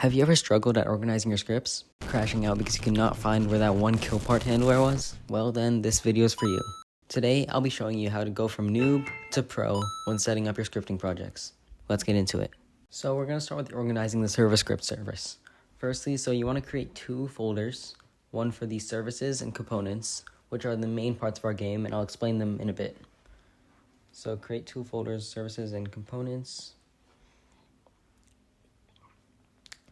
Have you ever struggled at organizing your scripts? Crashing out because you could not find where that one kill part handler was? Well then, this video is for you. Today, I'll be showing you how to go from noob to pro when setting up your scripting projects. Let's get into it. So we're going to start with organizing the server script service. Firstly, so you want to create two folders, one for the services and components, which are the main parts of our game, and I'll explain them in a bit. So create two folders, services and components.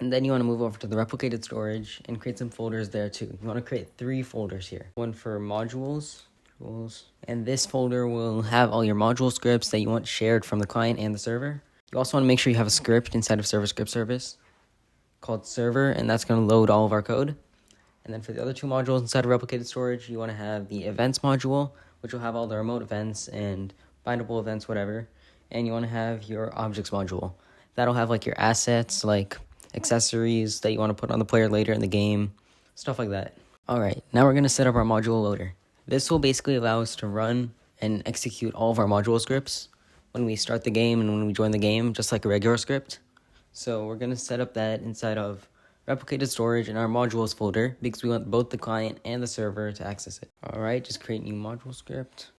And then you want to move over to the replicated storage and create some folders there too. You want to create 3 folders here. One for modules, and this folder will have all your module scripts that you want shared from the client and the server. You also want to make sure you have a script inside of server script service called server, and that's going to load all of our code. And then for the other 2 modules inside of replicated storage, you want to have the events module, which will have all the remote events and bindable events, whatever. And you want to have your objects module. That'll have like your assets, like accessories that you want to put on the player later in the game, stuff like that. Alright, now we're going to set up our module loader. This will basically allow us to run and execute all of our module scripts when we start the game and when we join the game, just like a regular script. So we're going to set up that inside of replicated storage in our modules folder because we want both the client and the server to access it. Alright, just create new module script.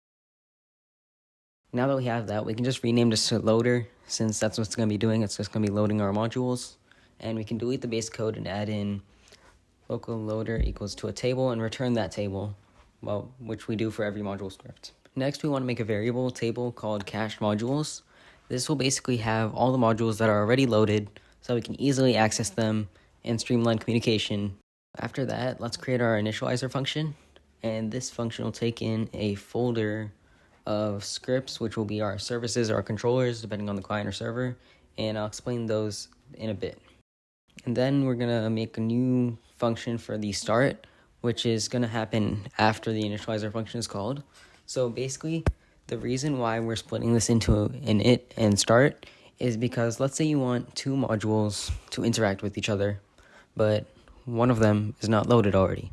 Now that we have that, we can just rename this to loader since that's what's going to be doing. It's just going to be loading our modules. And we can delete the base code and add in local loader equals to a table and return that table, well, which we do for every module script. Next, we want to make a variable table called cached modules. This will basically have all the modules that are already loaded so we can easily access them and streamline communication. After that, let's create our initializer function. And this function will take in a folder of scripts, which will be our services or our controllers, depending on the client or server. And I'll explain those in a bit. And then we're going to make a new function for the start, which is going to happen after the initializer function is called. So basically, the reason why we're splitting this into an init and start is because let's say you want 2 modules to interact with each other, but one of them is not loaded already.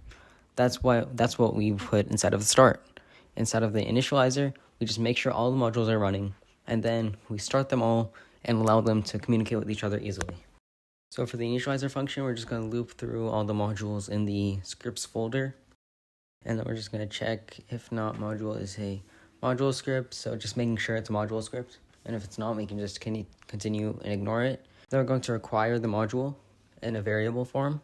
That's what we put inside of the start. Inside of the initializer, we just make sure all the modules are running, and then we start them all and allow them to communicate with each other easily. So for the initializer function, we're just going to loop through all the modules in the scripts folder. And then we're just going to check if not module is a module script. So just making sure it's a module script. And if it's not, we can just continue and ignore it. Then we're going to require the module in a variable form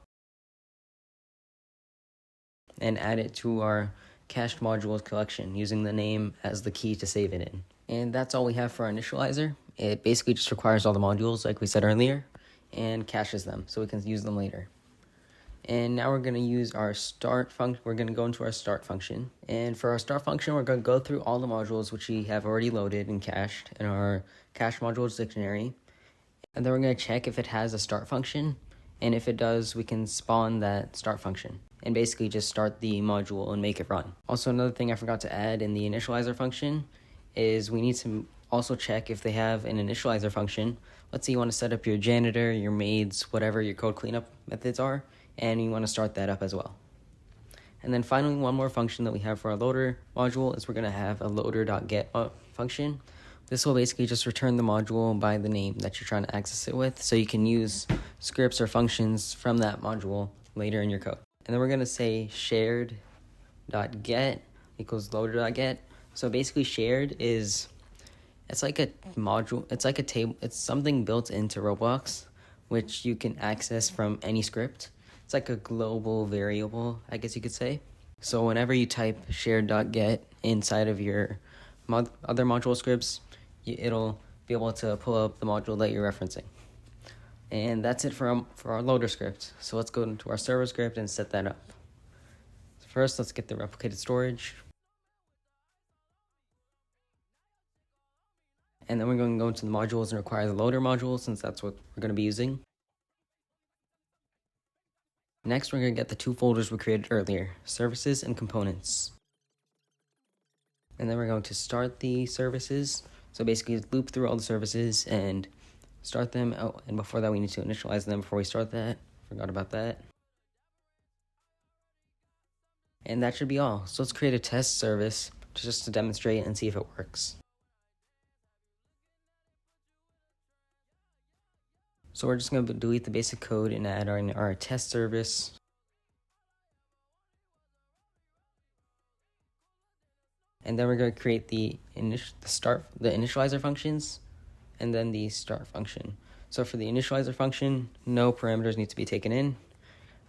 and add it to our cached modules collection using the name as the key to save it in. And that's all we have for our initializer. It basically just requires all the modules like we said earlier and caches them so we can use them later. And now we're going to use our start function. We're going to go into our start function. And for our start function, we're going to go through all the modules which we have already loaded and cached in our cache modules dictionary. And then we're going to check if it has a start function. And if it does, we can spawn that start function and basically just start the module and make it run. Also, another thing I forgot to add in the initializer function is we need to also check if they have an initializer function. Let's say you want to set up your janitor, your maids, whatever your code cleanup methods are, and you want to start that up as well. And then finally, one more function that we have for our loader module is we're going to have a loader.get function. This will basically just return the module by the name that you're trying to access it with, so you can use scripts or functions from that module later in your code. And then we're going to say shared.get equals loader.get. So basically shared is, it's like a module, it's like a table, it's something built into Roblox, which you can access from any script. It's like a global variable, I guess you could say. So whenever you type shared.get inside of your other module scripts, it'll be able to pull up the module that you're referencing. And that's it for our loader script. So let's go into our server script and set that up. First, let's get the replicated storage. And then we're going to go into the modules and require the loader module since that's what we're going to be using. Next, we're going to get the 2 folders we created earlier, services and components. And then we're going to start the services. So basically loop through all the services and start them. Oh, and before that, we need to initialize them before we start that. Forgot about that. And that should be all. So let's create a test service just to demonstrate and see if it works. So we're just going to delete the basic code and add our test service. And then we're going to create the initializer functions, and then the start function. So for the initializer function, no parameters need to be taken in.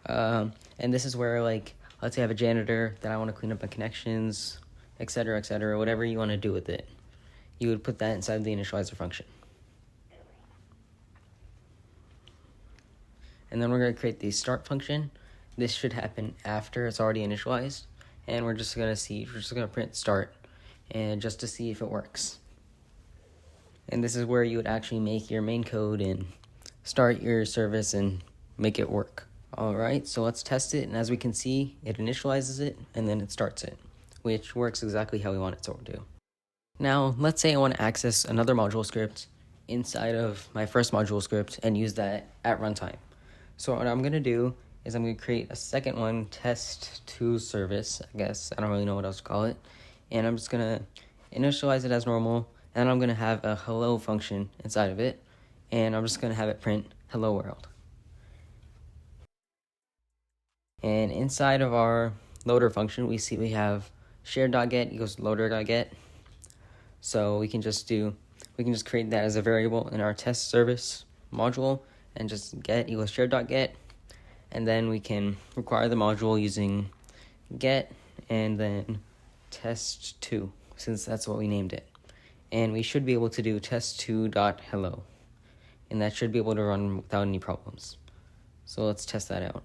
And this is where, like, let's say I have a janitor that I want to clean up the connections, etc., whatever you want to do with it. You would put that inside the initializer function. And then we're going to create the start function. This should happen after it's already initialized. And we're just going to print start, and just to see if it works. And this is where you would actually make your main code and start your service and make it work. Alright, so let's test it, and as we can see, it initializes it and then it starts it, which works exactly how we want it to do. Now, let's say I want to access another module script inside of my first module script and use that at runtime. So what I'm going to do is I'm going to create a second one, test2 service, I guess. I don't really know what else to call it. And I'm just going to initialize it as normal, and I'm going to have a hello function inside of it, and I'm just going to have it print hello world. And inside of our loader function, we have shared.get equals loader.get. So we can just create that as a variable in our test service module, and just get equals shared.get. And then we can require the module using get and then test2, since that's what we named it. And we should be able to do test2.hello. And that should be able to run without any problems. So let's test that out.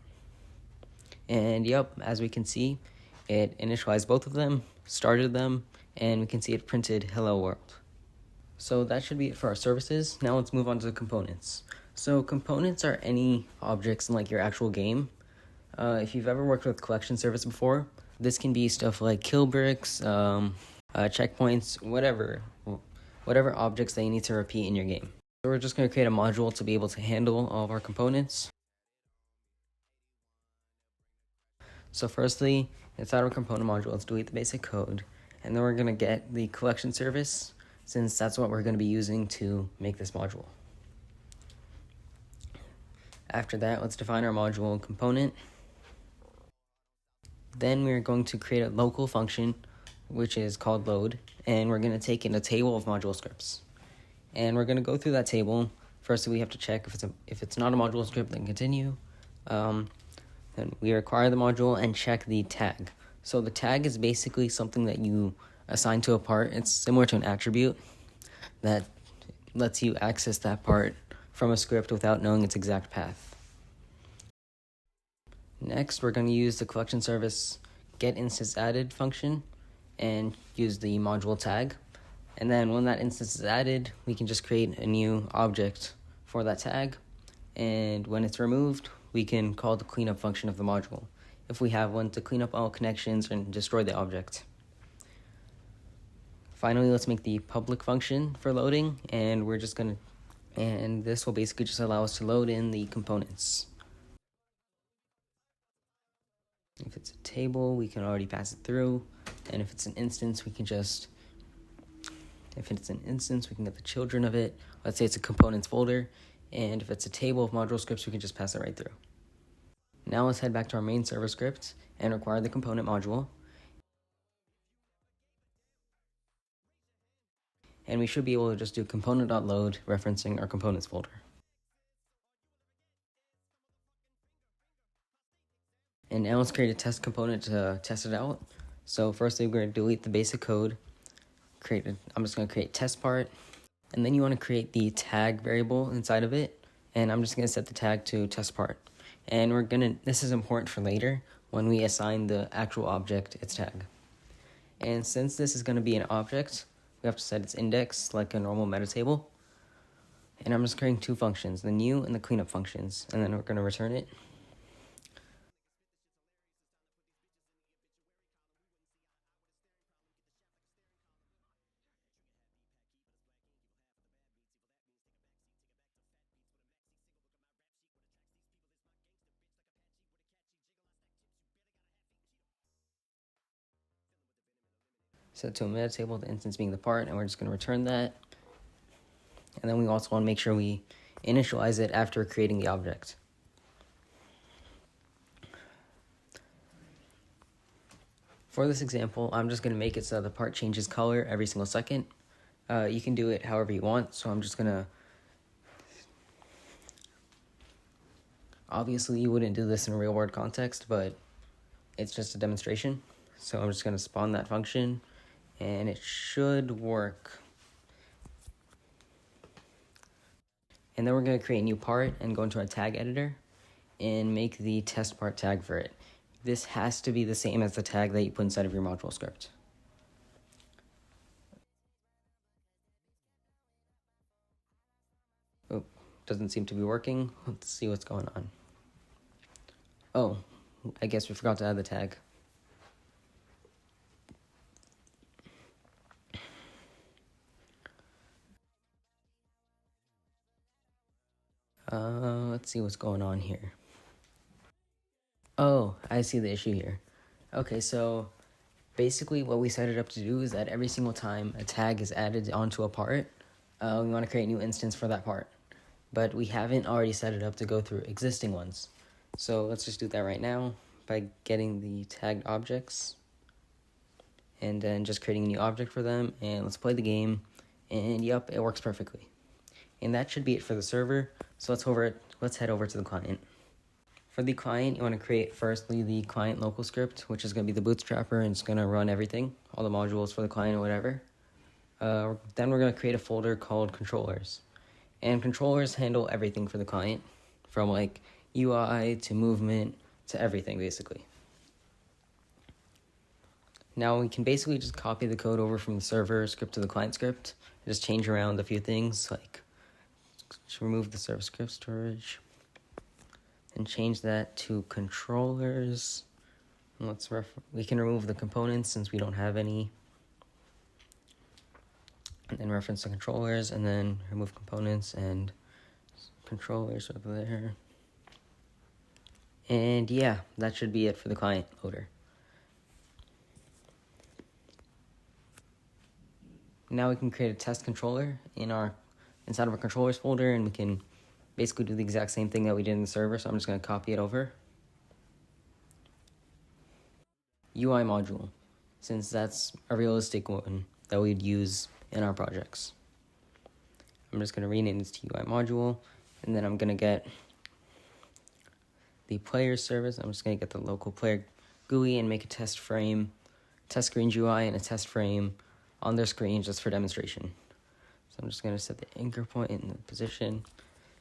And yep, as we can see, it initialized both of them, started them, and we can see it printed hello world. So that should be it for our services. Now let's move on to the components. So components are any objects in like your actual game. If you've ever worked with collection service before, this can be stuff like kill bricks, checkpoints, whatever objects that you need to repeat in your game. So we're just going to create a module to be able to handle all of our components. So firstly, inside our component module, let's delete the basic code, and then we're going to get the collection service, since that's what we're going to be using to make this module. After that, let's define our module component. Then we're going to create a local function, which is called load, and we're going to take in a table of module scripts. And we're going to go through that table. First, we have to check if it's not a module script, then continue. Then we require the module and check the tag. So the tag is basically something that you assign to a part. It's similar to an attribute that lets you access that part from a script without knowing its exact path. Next, we're going to use the collection service getInstanceAdded function and use the module tag. And then when that instance is added, we can just create a new object for that tag. And when it's removed, we can call the cleanup function of the module, if we have one, to clean up all connections and destroy the object. Finally, let's make the public function for loading, and this will basically just allow us to load in the components. If it's a table, we can already pass it through, and if it's an instance, we can get the children of it. Let's say it's a components folder, and if it's a table of module scripts, we can just pass it right through. Now let's head back to our main server script and require the component module. And we should be able to just do component.load referencing our components folder. And now let's create a test component to test it out. So firstly, we're going to delete the basic code. I'm just going to create test part. And then you want to create the tag variable inside of it. And I'm just going to set the tag to test part. And this is important for later when we assign the actual object its tag. And since this is going to be an object, we have to set its index like a normal meta table. And I'm just creating two functions, the new and the cleanup functions. And then we're going to return it. Set to a meta table, the instance being the part, and we're just going to return that. And then we also want to make sure we initialize it after creating the object. For this example, I'm just going to make it so the part changes color every single second. You can do it however you want, so I'm just going to... Obviously, you wouldn't do this in a real-world context, but it's just a demonstration. So I'm just going to spawn that function, and it should work. And then we're going to create a new part and go into our tag editor and make the test part tag for it. This has to be the same as the tag that you put inside of your module script. Oh, doesn't seem to be working. Let's see what's going on. Oh, I guess we forgot to add the tag. Let's see what's going on here. Oh, I see the issue here. Okay, so basically what we set it up to do is that every single time a tag is added onto a part, we want to create a new instance for that part. But we haven't already set it up to go through existing ones. So let's just do that right now by getting the tagged objects and then just creating a new object for them, and let's play the game, and yep, it works perfectly. And that should be it for the server, so let's head over to the client. For the client, you want to create firstly the client local script, which is going to be the bootstrapper, and it's going to run everything, all the modules for the client or whatever. Then we're going to create a folder called controllers. And controllers handle everything for the client, from like UI to movement to everything basically. Now we can basically just copy the code over from the server script to the client script, and just change around a few things, like remove the server script storage and change that to controllers. And we can remove the components since we don't have any, and then reference the controllers, and then remove components and controllers over there. And yeah, that should be it for the client loader. Now we can create a test controller inside of our controllers folder, and we can basically do the exact same thing that we did in the server, so I'm just going to copy it over. UI module, since that's a realistic one that we'd use in our projects. I'm just going to rename this to UI module, and then I'm going to get the player service. I'm just going to get the local player GUI and make a test frame, test screen UI, and a test frame on their screen just for demonstration. So I'm just going to set the anchor point in the position.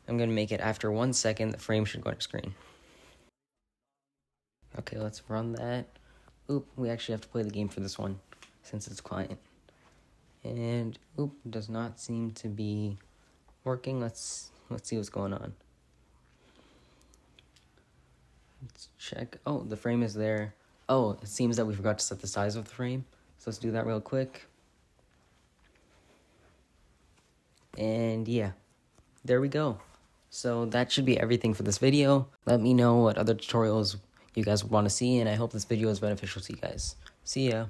I'm going to make it after 1 second, the frame should go on screen. Okay, let's run that. Oop, we actually have to play the game for this one since it's client. And oop, does not seem to be working. Let's see what's going on. Let's check. Oh, the frame is there. Oh, it seems that we forgot to set the size of the frame. So let's do that real quick. And yeah, there we go. So that should be everything for this video. Let me know what other tutorials you guys would want to see, and I hope this video is beneficial to you guys. See ya.